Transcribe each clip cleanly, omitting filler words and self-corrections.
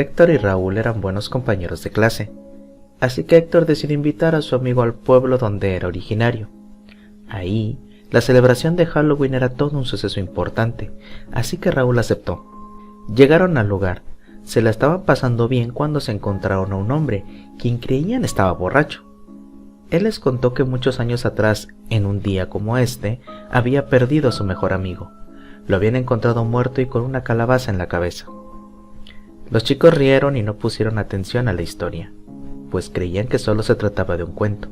Héctor y Raúl eran buenos compañeros de clase, así que Héctor decidió invitar a su amigo al pueblo donde era originario. Ahí, la celebración de Halloween era todo un suceso importante, así que Raúl aceptó. Llegaron al lugar, se la estaban pasando bien cuando se encontraron a un hombre, quien creían estaba borracho. Él les contó que muchos años atrás, en un día como este, había perdido a su mejor amigo. Lo habían encontrado muerto y con una calabaza en la cabeza. Los chicos rieron y no pusieron atención a la historia, pues creían que solo se trataba de un cuento.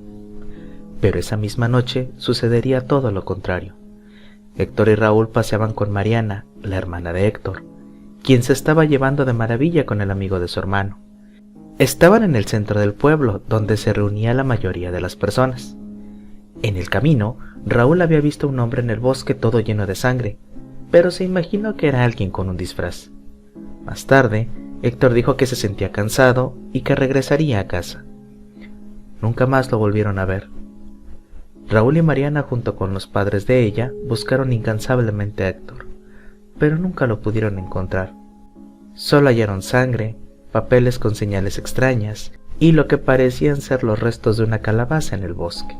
Pero esa misma noche sucedería todo lo contrario. Héctor y Raúl paseaban con Mariana, la hermana de Héctor, quien se estaba llevando de maravilla con el amigo de su hermano. Estaban en el centro del pueblo, donde se reunía la mayoría de las personas. En el camino, Raúl había visto un hombre en el bosque todo lleno de sangre, pero se imaginó que era alguien con un disfraz. Más tarde, Héctor dijo que se sentía cansado y que regresaría a casa. Nunca más lo volvieron a ver. Raúl y Mariana, junto con los padres de ella, buscaron incansablemente a Héctor, pero nunca lo pudieron encontrar. Solo hallaron sangre, papeles con señales extrañas y lo que parecían ser los restos de una calabaza en el bosque.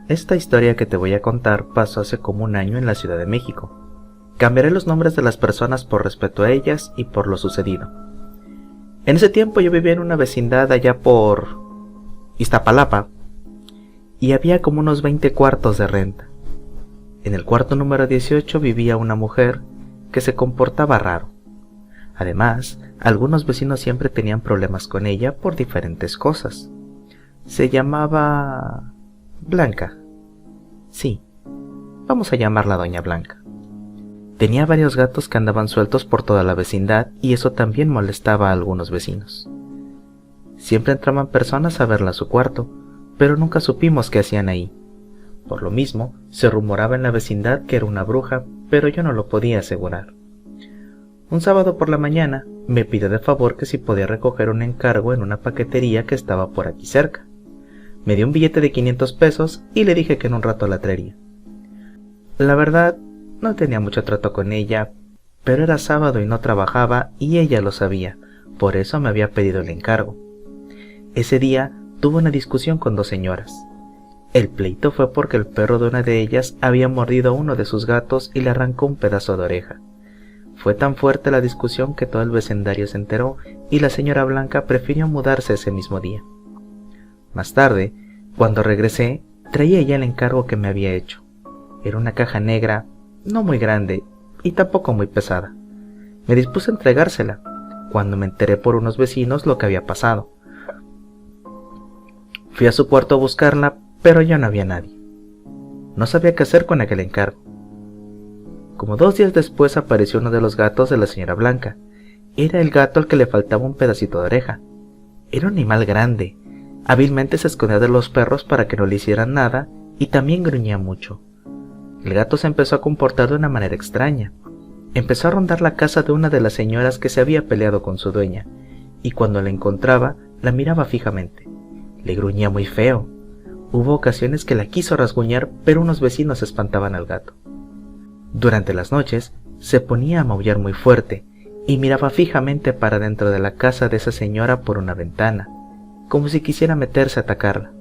Esta historia que te voy a contar pasó hace como un año en la Ciudad de México. Cambiaré los nombres de las personas por respeto a ellas y por lo sucedido. En ese tiempo yo vivía en una vecindad allá por Iztapalapa y había como unos 20 cuartos de renta. En el cuarto número 18 vivía una mujer que se comportaba raro. Además, algunos vecinos siempre tenían problemas con ella por diferentes cosas. Se llamaba Blanca. Sí, vamos a llamarla Doña Blanca. Tenía varios gatos que andaban sueltos por toda la vecindad y eso también molestaba a algunos vecinos. Siempre entraban personas a verla a su cuarto, pero nunca supimos qué hacían ahí. Por lo mismo, se rumoraba en la vecindad que era una bruja, pero yo no lo podía asegurar. Un sábado por la mañana, me pidió de favor que si podía recoger un encargo en una paquetería que estaba por aquí cerca. Me dio un billete de 500 pesos y le dije que en un rato la traería. La verdad, no tenía mucho trato con ella, pero era sábado y no trabajaba y ella lo sabía, por eso me había pedido el encargo. Ese día tuve una discusión con dos señoras. El pleito fue porque el perro de una de ellas había mordido a uno de sus gatos y le arrancó un pedazo de oreja. Fue tan fuerte la discusión que todo el vecindario se enteró y la señora Blanca prefirió mudarse ese mismo día. Más tarde, cuando regresé, traía ya el encargo que me había hecho. Era una caja negra, no muy grande y tampoco muy pesada. Me dispuse a entregársela, cuando me enteré por unos vecinos lo que había pasado. Fui a su cuarto a buscarla, pero ya no había nadie. No sabía qué hacer con aquel encargo. Como 2 días después apareció uno de los gatos de la señora Blanca. Era el gato al que le faltaba un pedacito de oreja. Era un animal grande. Hábilmente se escondía de los perros para que no le hicieran nada y también gruñía mucho. El gato se empezó a comportar de una manera extraña. Empezó a rondar la casa de una de las señoras que se había peleado con su dueña, y cuando la encontraba, la miraba fijamente. Le gruñía muy feo. Hubo ocasiones que la quiso rasguñar, pero unos vecinos espantaban al gato. Durante las noches, se ponía a maullar muy fuerte, y miraba fijamente para dentro de la casa de esa señora por una ventana, como si quisiera meterse a atacarla.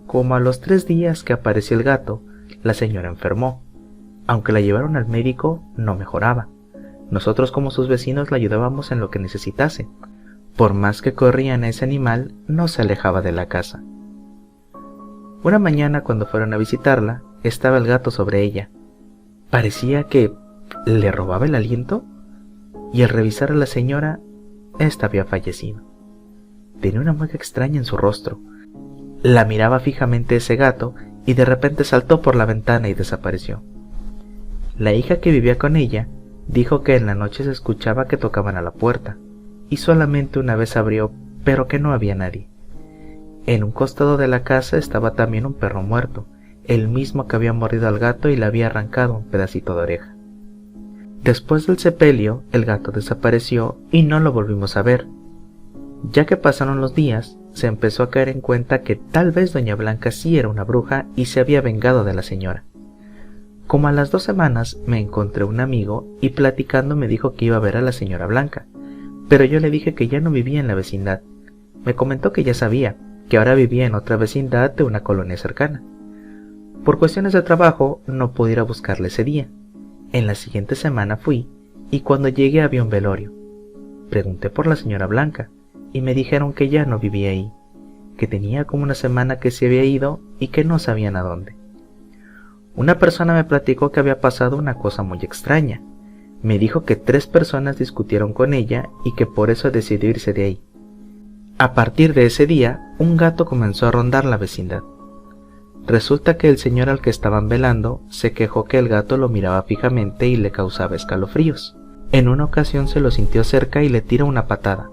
Como a los 3 días que apareció el gato, la señora enfermó. Aunque la llevaron al médico, no mejoraba. Nosotros como sus vecinos la ayudábamos en lo que necesitase. Por más que corrían a ese animal, no se alejaba de la casa. Una mañana cuando fueron a visitarla, estaba el gato sobre ella. Parecía que le robaba el aliento, y al revisar a la señora, ésta había fallecido. Tenía una mueca extraña en su rostro. La miraba fijamente ese gato y de repente saltó por la ventana y desapareció. La hija que vivía con ella dijo que en la noche se escuchaba que tocaban a la puerta y solamente una vez abrió, pero que no había nadie. En un costado de la casa estaba también un perro muerto, el mismo que había mordido al gato y le había arrancado un pedacito de oreja. Después del sepelio, el gato desapareció y no lo volvimos a ver. Ya que pasaron los días, se empezó a caer en cuenta que tal vez doña Blanca sí era una bruja y se había vengado de la señora. Como a las 2 semanas me encontré un amigo y platicando me dijo que iba a ver a la señora Blanca, pero yo le dije que ya no vivía en la vecindad. Me comentó que ya sabía, que ahora vivía en otra vecindad de una colonia cercana. Por cuestiones de trabajo no pude ir a buscarle ese día. En la siguiente semana fui y cuando llegué había un velorio. Pregunté por la señora Blanca y me dijeron que ya no vivía ahí, que tenía como una semana que se había ido y que no sabían a dónde. Una persona me platicó que había pasado una cosa muy extraña. Me dijo que 3 personas discutieron con ella y que por eso decidió irse de ahí. A partir de ese día, un gato comenzó a rondar la vecindad. Resulta que el señor al que estaban velando se quejó que el gato lo miraba fijamente y le causaba escalofríos. En una ocasión se lo sintió cerca y le tiró una patada.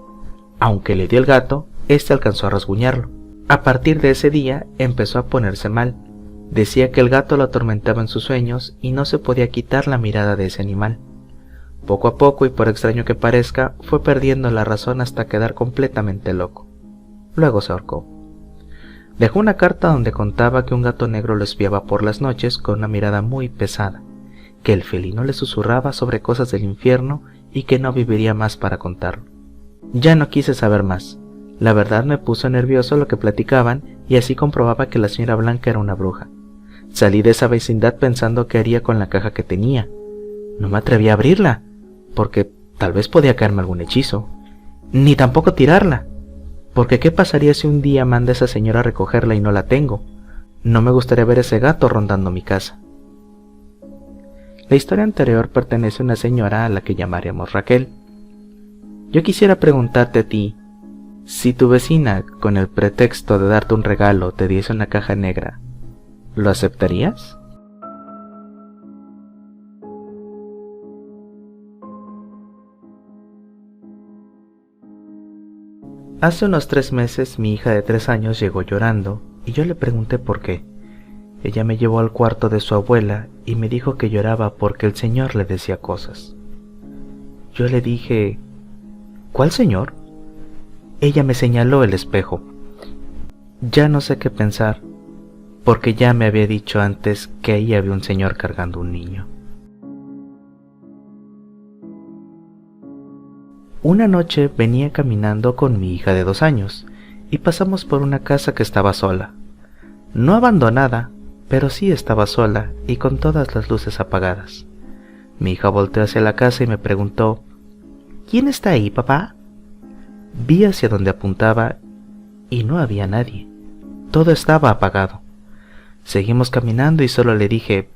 Aunque le dio el gato, este alcanzó a rasguñarlo. A partir de ese día empezó a ponerse mal. Decía que el gato lo atormentaba en sus sueños y no se podía quitar la mirada de ese animal. Poco a poco, y por extraño que parezca, fue perdiendo la razón hasta quedar completamente loco. Luego se ahorcó. Dejó una carta donde contaba que un gato negro lo espiaba por las noches con una mirada muy pesada, que el felino le susurraba sobre cosas del infierno y que no viviría más para contarlo. Ya no quise saber más. La verdad me puso nervioso lo que platicaban y así comprobaba que la señora Blanca era una bruja. Salí de esa vecindad pensando qué haría con la caja que tenía. No me atreví a abrirla, porque tal vez podía caerme algún hechizo. Ni tampoco tirarla, porque ¿qué pasaría si un día manda esa señora a recogerla y no la tengo? No me gustaría ver ese gato rondando mi casa. La historia anterior pertenece a una señora a la que llamaríamos Raquel. Yo quisiera preguntarte a ti, si tu vecina, con el pretexto de darte un regalo, te diese una caja negra, ¿lo aceptarías? Hace unos 3 meses mi hija de 3 años llegó llorando y yo le pregunté por qué. Ella me llevó al cuarto de su abuela y me dijo que lloraba porque el señor le decía cosas. Yo le dije, ¿cuál señor? Ella me señaló el espejo. Ya no sé qué pensar, porque ya me había dicho antes que ahí había un señor cargando un niño. Una noche venía caminando con mi hija de 2 años y pasamos por una casa que estaba sola. No abandonada, pero sí estaba sola y con todas las luces apagadas. Mi hija volteó hacia la casa y me preguntó, ¿quién está ahí, papá? Vi hacia donde apuntaba y no había nadie. Todo estaba apagado. Seguimos caminando y solo le dije,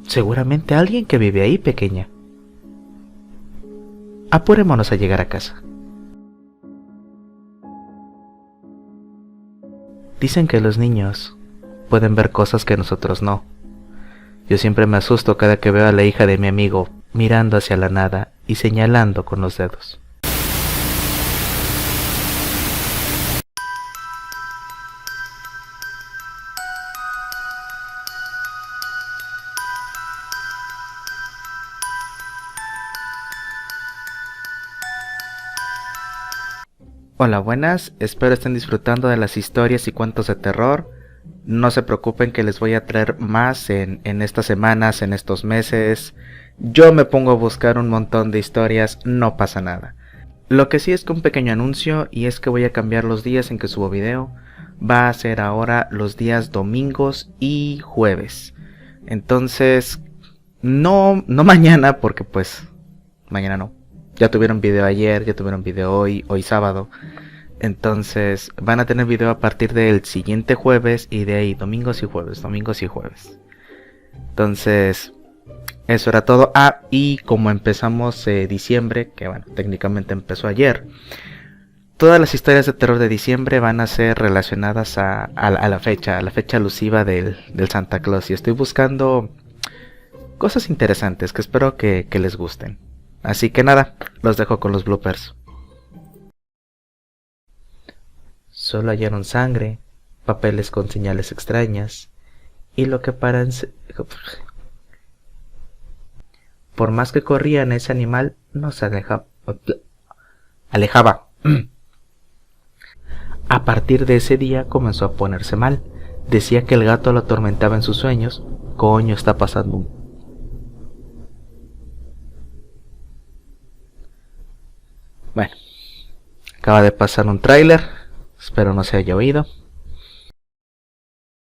seguramente alguien que vive ahí, pequeña. Apurémonos a llegar a casa. Dicen que los niños pueden ver cosas que nosotros no. Yo siempre me asusto cada que veo a la hija de mi amigo mirando hacia la nada y señalando con los dedos. Hola, buenas, espero estén disfrutando de las historias y cuentos de terror. No se preocupen que les voy a traer más en estas semanas, en estos meses. Yo me pongo a buscar un montón de historias, no pasa nada. Lo que sí es que un pequeño anuncio, y es que voy a cambiar los días en que subo video. Va a ser ahora los días domingos y jueves. Entonces, no mañana, porque pues mañana no. Ya tuvieron video ayer, ya tuvieron video hoy sábado. Entonces van a tener video a partir del siguiente jueves y de ahí domingos y jueves. Entonces eso era todo. Y como empezamos diciembre, que bueno, técnicamente empezó ayer, todas las historias de terror de diciembre van a ser relacionadas a la fecha alusiva del Santa Claus. Y estoy buscando cosas interesantes que espero que les gusten. Así que nada, los dejo con los bloopers. Solo hallaron sangre, papeles con señales extrañas, y lo que por más que corrían, ese animal no se alejaba. A partir de ese día comenzó a ponerse mal. Decía que el gato lo atormentaba en sus sueños. Coño, está pasando. Bueno, acaba de pasar un tráiler. Espero no se haya oído.